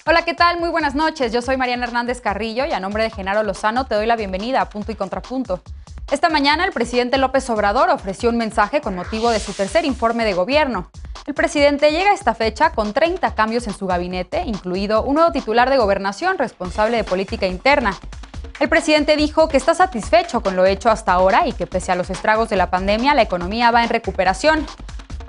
Hola, ¿qué tal? Muy buenas noches. Yo soy Mariana Hernández Carrillo y a nombre de Genaro Lozano te doy la bienvenida a Punto y Contrapunto. Esta mañana el presidente López Obrador ofreció un mensaje con motivo de su tercer informe de gobierno. El presidente llega a esta fecha con 30 cambios en su gabinete, incluido un nuevo titular de Gobernación responsable de política interna. El presidente dijo que está satisfecho con lo hecho hasta ahora y que pese a los estragos de la pandemia, la economía va en recuperación.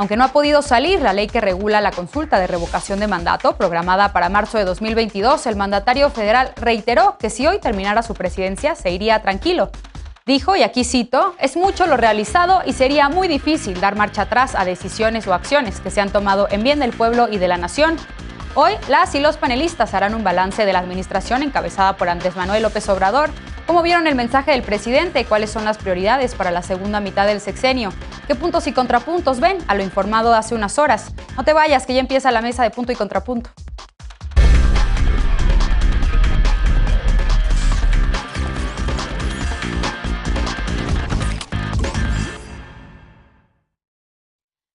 Aunque no ha podido salir la ley que regula la consulta de revocación de mandato, programada para marzo de 2022, el mandatario federal reiteró que si hoy terminara su presidencia, se iría tranquilo. Dijo, y aquí cito, es mucho lo realizado y sería muy difícil dar marcha atrás a decisiones o acciones que se han tomado en bien del pueblo y de la nación. Hoy, las y los panelistas harán un balance de la administración encabezada por Andrés Manuel López Obrador. ¿Cómo vieron el mensaje del presidente? ¿Cuáles son las prioridades para la segunda mitad del sexenio? ¿Qué puntos y contrapuntos ven a lo informado hace unas horas? No te vayas, que ya empieza la mesa de Punto y Contrapunto.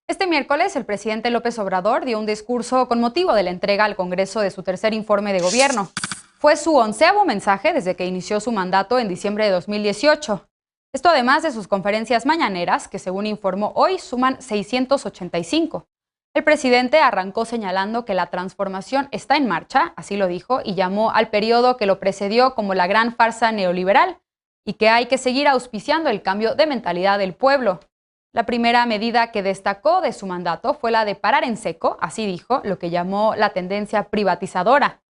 Este miércoles, el presidente López Obrador dio un discurso con motivo de la entrega al Congreso de su tercer informe de gobierno. Fue su 11º mensaje desde que inició su mandato en diciembre de 2018. Esto además de sus conferencias mañaneras, que según informó hoy suman 685. El presidente arrancó señalando que la transformación está en marcha, así lo dijo, y llamó al periodo que lo precedió como la gran farsa neoliberal, y que hay que seguir auspiciando el cambio de mentalidad del pueblo. La primera medida que destacó de su mandato fue la de parar en seco, así dijo, lo que llamó la tendencia privatizadora.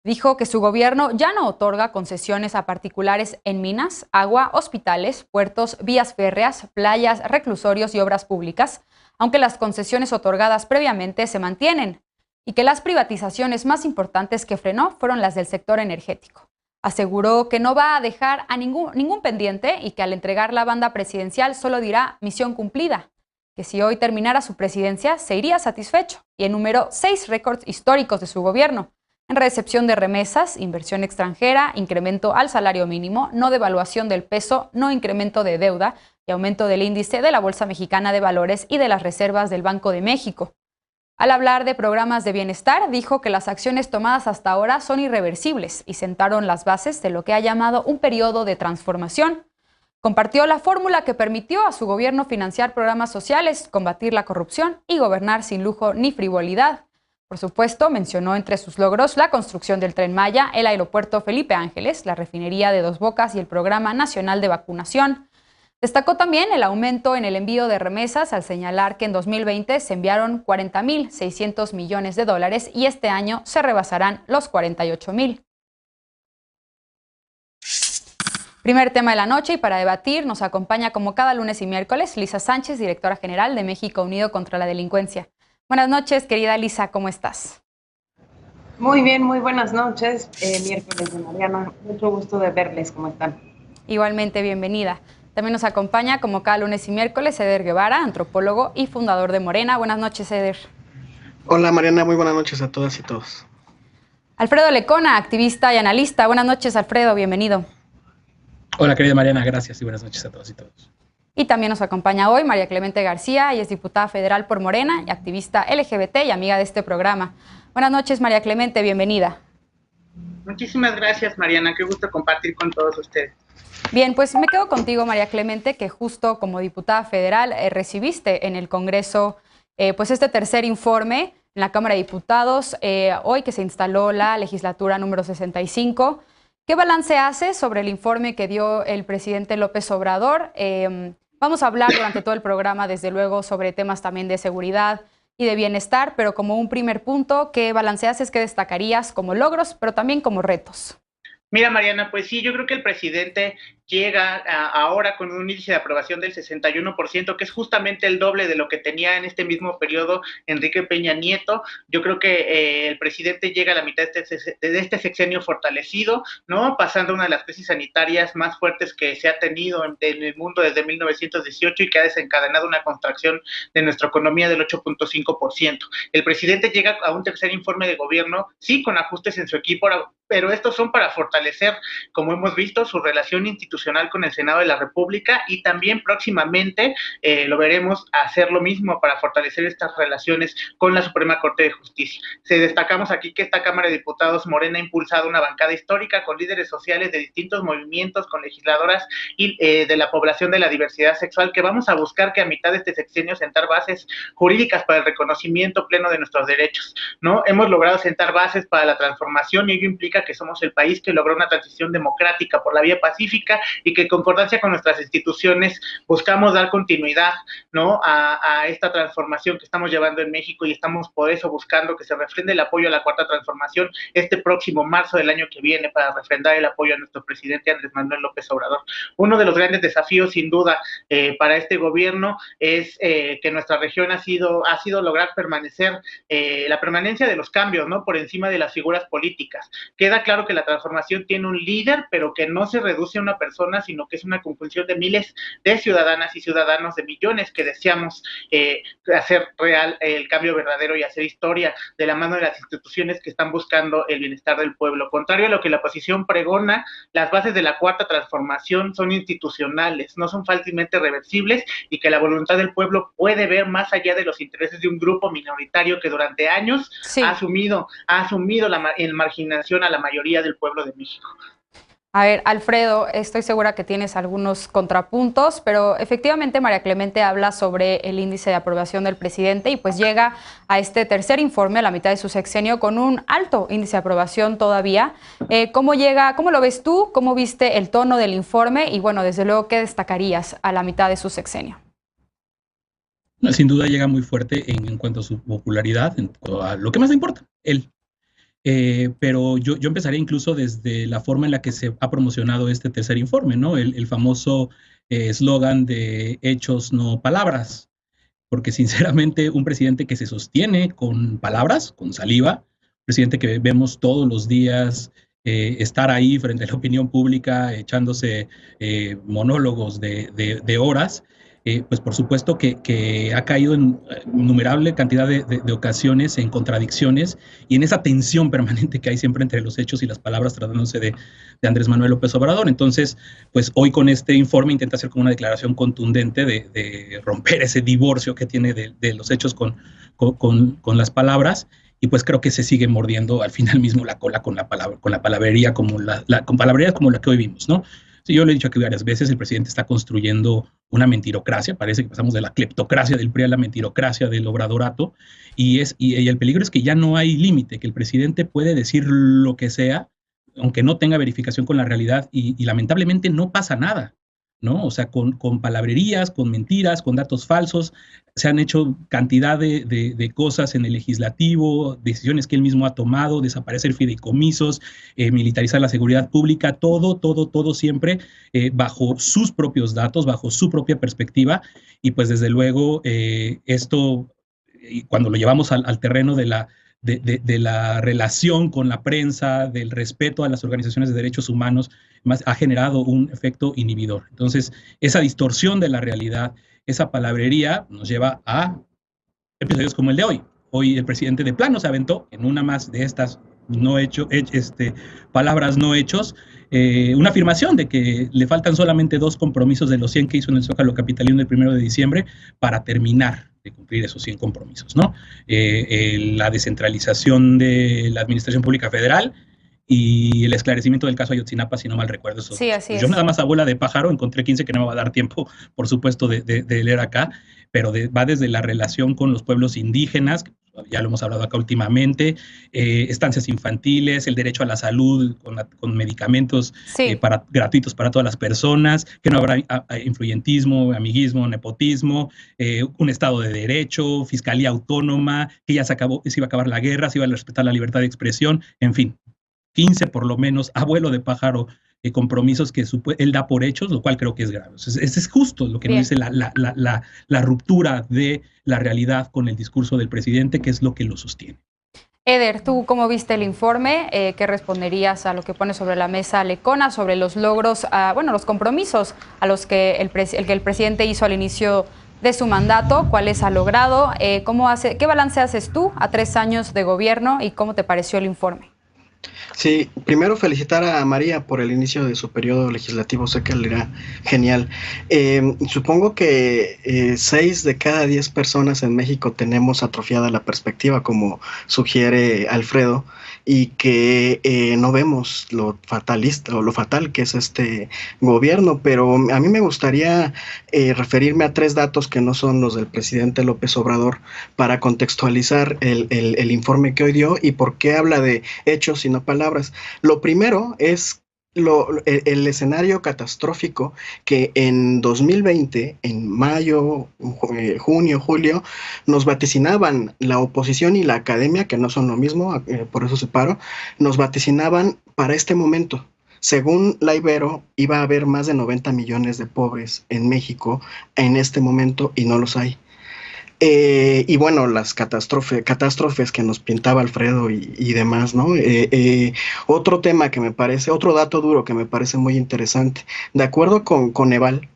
Dijo que su gobierno ya no otorga concesiones a particulares en minas, agua, hospitales, puertos, vías férreas, playas, reclusorios y obras públicas, aunque las concesiones otorgadas previamente se mantienen, y que las privatizaciones más importantes que frenó fueron las del sector energético. Aseguró que no va a dejar a ningún pendiente y que al entregar la banda presidencial solo dirá misión cumplida, que si hoy terminara su presidencia se iría satisfecho, y enumeró 6 récords históricos de su gobierno: en recepción de remesas, inversión extranjera, incremento al salario mínimo, no devaluación del peso, no incremento de deuda y aumento del índice de la Bolsa Mexicana de Valores y de las reservas del Banco de México. Al hablar de programas de bienestar, dijo que las acciones tomadas hasta ahora son irreversibles y sentaron las bases de lo que ha llamado un periodo de transformación. Compartió la fórmula que permitió a su gobierno financiar programas sociales, combatir la corrupción y gobernar sin lujo ni frivolidad. Por supuesto, mencionó entre sus logros la construcción del Tren Maya, el aeropuerto Felipe Ángeles, la refinería de Dos Bocas y el Programa Nacional de Vacunación. Destacó también el aumento en el envío de remesas al señalar que en 2020 se enviaron 40.600 millones de dólares y este año se rebasarán los 48.000. Primer tema de la noche, y para debatir nos acompaña como cada lunes y miércoles Lisa Sánchez, directora general de México Unido contra la Delincuencia. Buenas noches, querida Lisa, ¿cómo estás? Muy bien, muy buenas noches, miércoles de Mariana. Mucho gusto de verles, ¿cómo están? Igualmente, bienvenida. También nos acompaña como cada lunes y miércoles Eder Guevara, antropólogo y fundador de Morena. Buenas noches, Eder. Hola Mariana, muy buenas noches a todas y todos. Alfredo Lecona, activista y analista. Buenas noches, Alfredo, bienvenido. Hola querida Mariana, gracias y buenas noches a todos y todos. Y también nos acompaña hoy María Clemente García, y es diputada federal por Morena y activista LGBT y amiga de este programa. Buenas noches, María Clemente, bienvenida. Muchísimas gracias, Mariana, qué gusto compartir con todos ustedes. Bien, pues me quedo contigo, María Clemente, que justo como diputada federal recibiste en el Congreso pues este tercer informe en la Cámara de Diputados, hoy que se instaló la legislatura número 65. ¿Qué balance hace sobre el informe que dio el presidente López Obrador? Vamos a hablar durante todo el programa, desde luego, sobre temas también de seguridad y de bienestar, pero como un primer punto, ¿qué balance haces, qué destacarías como logros, pero también como retos? Mira, Mariana, pues sí, yo creo que el presidente llega ahora con un índice de aprobación del 61%, que es justamente el doble de lo que tenía en este mismo periodo Enrique Peña Nieto. Yo creo que el presidente llega a la mitad de este sexenio fortalecido, ¿no? Pasando una de las crisis sanitarias más fuertes que se ha tenido en el mundo desde 1918 y que ha desencadenado una contracción de nuestra economía del 8.5%. El presidente llega a un tercer informe de gobierno, sí, con ajustes en su equipo, pero estos son para fortalecer, como hemos visto, su relación institucional con el Senado de la República, y también próximamente lo veremos hacer lo mismo para fortalecer estas relaciones con la Suprema Corte de Justicia. Destacamos aquí que esta Cámara de Diputados Morena ha impulsado una bancada histórica con líderes sociales de distintos movimientos, con legisladoras y de la población de la diversidad sexual, que vamos a buscar que a mitad de este sexenio sentar bases jurídicas para el reconocimiento pleno de nuestros derechos, ¿no? Hemos logrado sentar bases para la transformación, y ello implica que somos el país que logró una transición democrática por la vía pacífica, y que en concordancia con nuestras instituciones buscamos dar continuidad, ¿no?, a esta transformación que estamos llevando en México, y estamos por eso buscando que se refrende el apoyo a la Cuarta Transformación este próximo marzo del año que viene, para refrendar el apoyo a nuestro presidente Andrés Manuel López Obrador. Uno de los grandes desafíos, sin duda, para este gobierno es que nuestra región ha sido lograr permanecer, la permanencia de los cambios, ¿no?, por encima de las figuras políticas. Queda claro que la transformación tiene un líder, pero que no se reduce a una persona, sino que es una conjunción de miles de ciudadanas y ciudadanos, de millones que deseamos hacer real el cambio verdadero y hacer historia de la mano de las instituciones que están buscando el bienestar del pueblo. Contrario a lo que la oposición pregona, las bases de la Cuarta Transformación son institucionales, no son fácilmente reversibles, y que la voluntad del pueblo puede ver más allá de los intereses de un grupo minoritario que durante años ha asumido la marginación a la mayoría del pueblo de México. A ver, Alfredo, estoy segura que tienes algunos contrapuntos, pero efectivamente María Clemente habla sobre el índice de aprobación del presidente, y pues llega a este tercer informe a la mitad de su sexenio con un alto índice de aprobación todavía. ¿Cómo lo ves tú? ¿Cómo viste el tono del informe? Y bueno, desde luego, ¿qué destacarías a la mitad de su sexenio? Sin duda llega muy fuerte en cuanto a su popularidad, a lo que más le importa, él. Pero yo empezaría incluso desde la forma en la que se ha promocionado este tercer informe, ¿no? El famoso eslogan de hechos, no palabras, porque sinceramente un presidente que se sostiene con palabras, con saliva, un presidente que vemos todos los días estar ahí frente a la opinión pública, echándose monólogos de horas, pues por supuesto que ha caído en innumerable cantidad de ocasiones en contradicciones y en esa tensión permanente que hay siempre entre los hechos y las palabras, tratándose de Andrés Manuel López Obrador. Entonces, pues hoy con este informe intenta hacer como una declaración contundente de romper ese divorcio que tiene de los hechos con las palabras, y pues creo que se sigue mordiendo al final mismo la cola con la palabrería con palabrerías como la que hoy vimos, ¿no? Sí, yo lo he dicho aquí varias veces, el presidente está construyendo una mentirocracia, parece que pasamos de la cleptocracia del PRI a la mentirocracia del obradorato, y el peligro es que ya no hay límite, que el presidente puede decir lo que sea, aunque no tenga verificación con la realidad, y lamentablemente no pasa nada, ¿no? O sea, con palabrerías, con mentiras, con datos falsos, se han hecho cantidad de cosas en el legislativo, decisiones que él mismo ha tomado, desaparecer fideicomisos, militarizar la seguridad pública, todo siempre bajo sus propios datos, bajo su propia perspectiva, y pues desde luego esto, cuando lo llevamos al terreno de la relación con la prensa, del respeto a las organizaciones de derechos humanos, ha generado un efecto inhibidor. Entonces, esa distorsión de la realidad, esa palabrería nos lleva a episodios como el de hoy. Hoy el presidente de plano se aventó en una más de estas palabras no hechos, una afirmación de que le faltan solamente 2 compromisos de los 100 que hizo en el Zócalo capitalino el 1 de diciembre para terminar de cumplir esos 100 compromisos, ¿no? La descentralización de la Administración Pública Federal y el esclarecimiento del caso Ayotzinapa, si no mal recuerdo. Sí, así es. Yo nada más a bola de pájaro encontré 15 que no me va a dar tiempo, por supuesto, de leer acá, pero va desde la relación con los pueblos indígenas, ya lo hemos hablado acá últimamente, estancias infantiles, el derecho a la salud con medicamentos gratuitos para todas las personas, que no habrá influyentismo, amiguismo, nepotismo, un Estado de Derecho, fiscalía autónoma, que ya se iba a acabar la guerra, se iba a respetar la libertad de expresión, en fin, 15 por lo menos, a vuelo de pájaro, compromisos que él da por hechos, lo cual creo que es grave. Es justo lo que nos dice la ruptura de la realidad con el discurso del presidente, que es lo que lo sostiene. Eder, ¿tú cómo viste el informe? ¿Qué responderías a lo que pone sobre la mesa Lecona, sobre los logros, los compromisos a los que el presidente hizo al inicio de su mandato? ¿Cuáles ha logrado? ¿Qué balance haces tú a 3 años de gobierno y cómo te pareció el informe? Sí, primero felicitar a María por el inicio de su periodo legislativo, sé que le irá genial. Supongo que 6 de cada 10 personas en México tenemos atrofiada la perspectiva, como sugiere Alfredo, y que no vemos lo fatalista o lo fatal que es este gobierno, pero a mí me gustaría referirme a 3 datos que no son los del presidente López Obrador para contextualizar el informe que hoy dio y por qué habla de hechos y no palabras. Lo primero es el escenario catastrófico que en 2020, en mayo, junio, julio, nos vaticinaban la oposición y la academia, que no son lo mismo, por eso separo, nos vaticinaban para este momento. Según la Ibero, iba a haber más de 90 millones de pobres en México en este momento y no los hay. Y bueno, las catástrofes que nos pintaba Alfredo y demás, ¿no? Otro tema que me parece, otro dato duro que me parece muy interesante. De acuerdo con Coneval,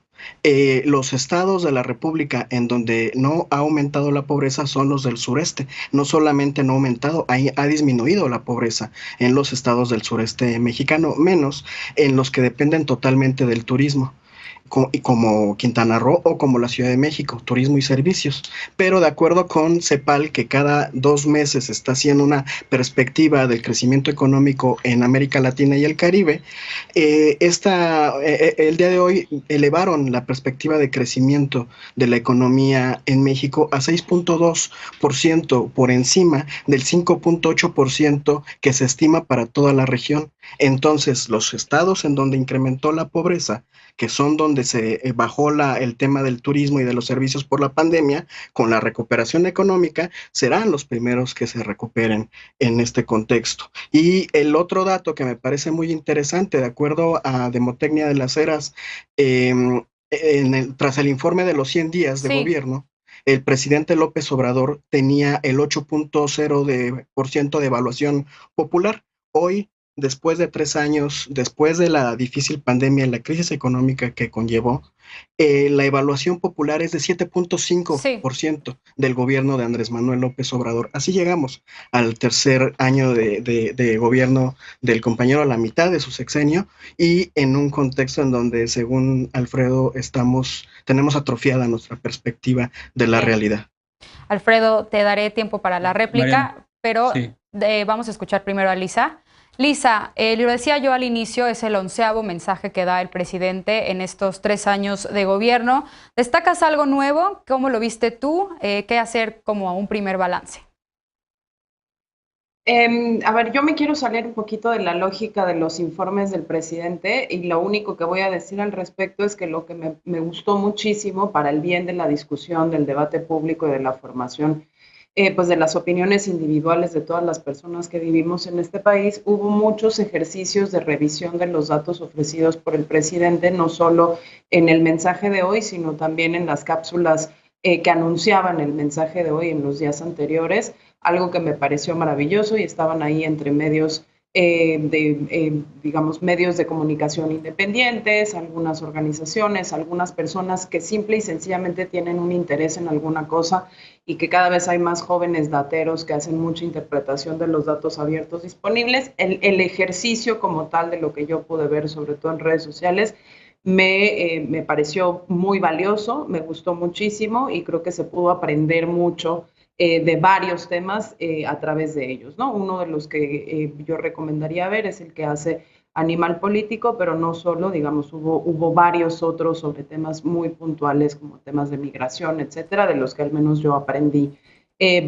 los estados de la República en donde no ha aumentado la pobreza son los del sureste. No solamente no ha aumentado, ha disminuido la pobreza en los estados del sureste mexicano, menos en los que dependen totalmente del turismo como Quintana Roo o como la Ciudad de México, turismo y servicios. Pero de acuerdo con CEPAL, que cada 2 meses está haciendo una perspectiva del crecimiento económico en América Latina y el Caribe, el día de hoy elevaron la perspectiva de crecimiento de la economía en México a 6.2% por encima del 5.8% que se estima para toda la región. Entonces, los estados en donde incrementó la pobreza, que son donde se bajó el tema del turismo y de los servicios por la pandemia, con la recuperación económica, serán los primeros que se recuperen en este contexto. Y el otro dato que me parece muy interesante, de acuerdo a Demotecnia de las Heras, tras el informe de los 100 días de gobierno, el presidente López Obrador tenía el 8.0% de evaluación popular. Hoy, después de 3 años, después de la difícil pandemia y la crisis económica que conllevó, la evaluación popular es de 7.5% del gobierno de Andrés Manuel López Obrador. Así llegamos al tercer año de gobierno del compañero, a la mitad de su sexenio, y en un contexto en donde, según Alfredo, tenemos atrofiada nuestra perspectiva de la realidad. Alfredo, te daré tiempo para la réplica, Mariana, pero sí. Vamos a escuchar primero a Lisa. Lisa, lo decía yo al inicio, es el 11º mensaje que da el presidente en estos 3 años de gobierno. ¿Destacas algo nuevo? ¿Cómo lo viste tú? ¿Qué hacer como un primer balance? A ver, yo me quiero salir un poquito de la lógica de los informes del presidente y lo único que voy a decir al respecto es que lo que me gustó muchísimo para el bien de la discusión, del debate público y de la formación pues de las opiniones individuales de todas las personas que vivimos en este país, hubo muchos ejercicios de revisión de los datos ofrecidos por el presidente, no solo en el mensaje de hoy, sino también en las cápsulas que anunciaban el mensaje de hoy en los días anteriores, algo que me pareció maravilloso y estaban ahí entre medios digamos, medios de comunicación independientes, algunas organizaciones, algunas personas que simple y sencillamente tienen un interés en alguna cosa y que cada vez hay más jóvenes dateros que hacen mucha interpretación de los datos abiertos disponibles. El ejercicio como tal de lo que yo pude ver, sobre todo en redes sociales, me pareció muy valioso, me gustó muchísimo y creo que se pudo aprender mucho de varios temas a través de ellos, ¿no? Uno de los que yo recomendaría ver es el que hace Animal Político, pero no solo, digamos, hubo varios otros sobre temas muy puntuales como temas de migración, etcétera, de los que al menos yo aprendí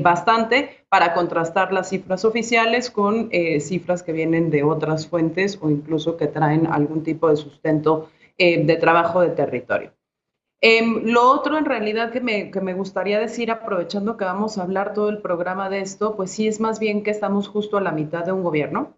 bastante para contrastar las cifras oficiales con cifras que vienen de otras fuentes o incluso que traen algún tipo de sustento de trabajo de territorio. Lo otro en realidad que me gustaría decir, aprovechando que vamos a hablar todo el programa de esto, pues sí es más bien que estamos justo a la mitad de un gobierno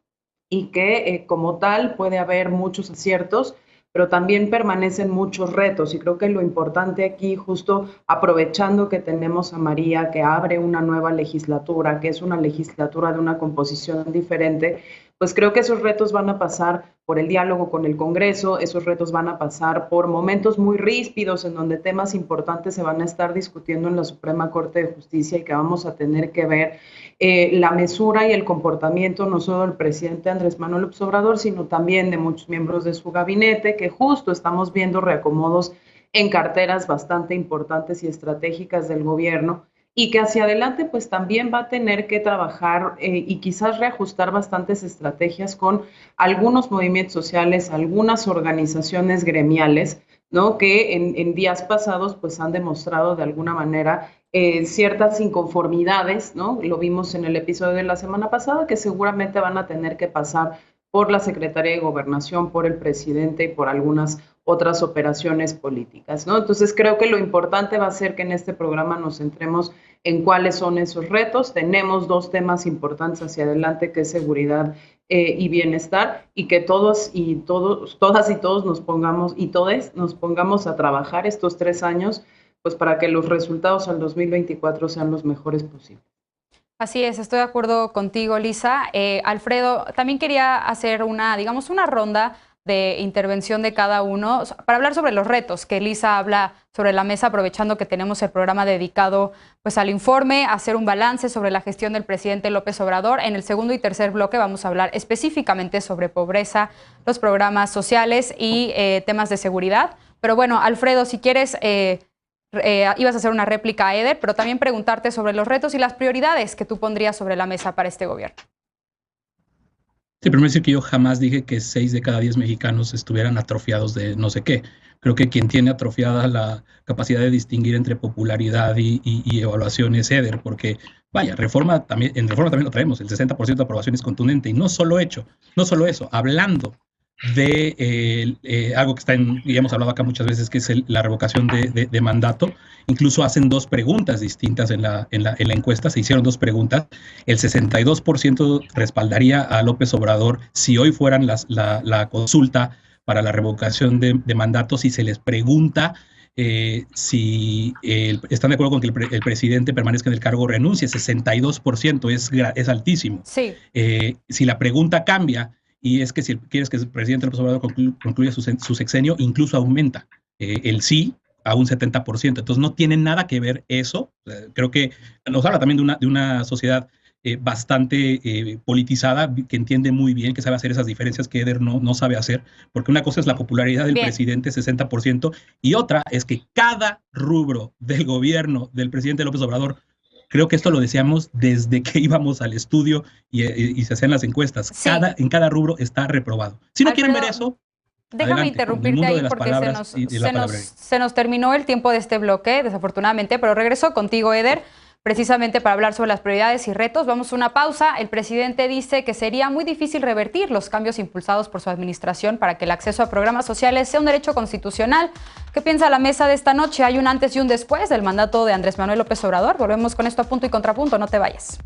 y que como tal puede haber muchos aciertos, pero también permanecen muchos retos y creo que lo importante aquí, justo aprovechando que tenemos a María, que abre una nueva legislatura, que es una legislatura de una composición diferente, pues creo que esos retos van a pasar por el diálogo con el Congreso. Esos retos van a pasar por momentos muy ríspidos en donde temas importantes se van a estar discutiendo en la Suprema Corte de Justicia y que vamos a tener que ver la mesura y el comportamiento no solo del presidente Andrés Manuel López Obrador, sino también de muchos miembros de su gabinete, que justo estamos viendo reacomodos en carteras bastante importantes y estratégicas del gobierno, y que hacia adelante pues también va a tener que trabajar y quizás reajustar bastantes estrategias con algunos movimientos sociales, algunas organizaciones gremiales, ¿no? Que en días pasados pues han demostrado de alguna manera ciertas inconformidades, ¿no? Lo vimos en el episodio de la semana pasada, que seguramente van a tener que pasar por la Secretaría de Gobernación, por el presidente y por algunas otras operaciones políticas, ¿no? Entonces creo que lo importante va a ser que en este programa nos centremos en cuáles son esos retos. Tenemos dos temas importantes hacia adelante, que es seguridad y bienestar, y que todas y todos nos pongamos a trabajar estos 3 años, pues para que los resultados al 2024 sean los mejores posibles. Así es, estoy de acuerdo contigo, Lisa. Alfredo, también quería hacer una ronda de intervención de cada uno para hablar sobre los retos que Lisa habla sobre la mesa, aprovechando que tenemos el programa dedicado pues al informe, hacer un balance sobre la gestión del presidente López Obrador. En el segundo y tercer bloque vamos a hablar específicamente sobre pobreza, los programas sociales y temas de seguridad. Pero bueno, Alfredo, si quieres, ibas a hacer una réplica a Eder, pero también preguntarte sobre los retos y las prioridades que tú pondrías sobre la mesa para este gobierno. Sí, primero decir que yo jamás dije que 6 de cada 10 mexicanos estuvieran atrofiados de no sé qué. Creo que quien tiene atrofiada la capacidad de distinguir entre popularidad y evaluación es Eder, porque vaya, en Reforma también lo traemos, el 60% de aprobación es contundente, y no solo eso, hablando de algo que está ya hemos hablado acá muchas veces, que es la revocación de mandato. Incluso hacen 2 preguntas distintas en la encuesta, se hicieron 2 preguntas. El 62% respaldaría a López Obrador si hoy fueran la consulta para la revocación de mandatos, y se les pregunta si están de acuerdo con que el presidente permanezca en el cargo o renuncie. 62% es altísimo. Sí. Si la pregunta cambia, y es que si quieres que el presidente López Obrador concluya su sexenio, incluso aumenta el sí a un 70%. Entonces no tiene nada que ver eso. Creo que nos habla también de una sociedad bastante politizada, que entiende muy bien, que sabe hacer esas diferencias que Eder no sabe hacer, porque una cosa es la popularidad del presidente, 60%, y otra es que cada rubro del gobierno del presidente López Obrador, creo que esto lo decíamos desde que íbamos al estudio y se hacían las encuestas. Sí. En cada rubro está reprobado. Si no quieren ver eso, déjame interrumpirte ahí porque se nos terminó el tiempo de este bloque, desafortunadamente, pero regreso contigo, Eder, precisamente para hablar sobre las prioridades y retos. Vamos a una pausa. El presidente dice que sería muy difícil revertir los cambios impulsados por su administración para que el acceso a programas sociales sea un derecho constitucional. ¿Qué piensa la mesa de esta noche? ¿Hay un antes y un después del mandato de Andrés Manuel López Obrador? Volvemos con esto a punto y contrapunto. No te vayas.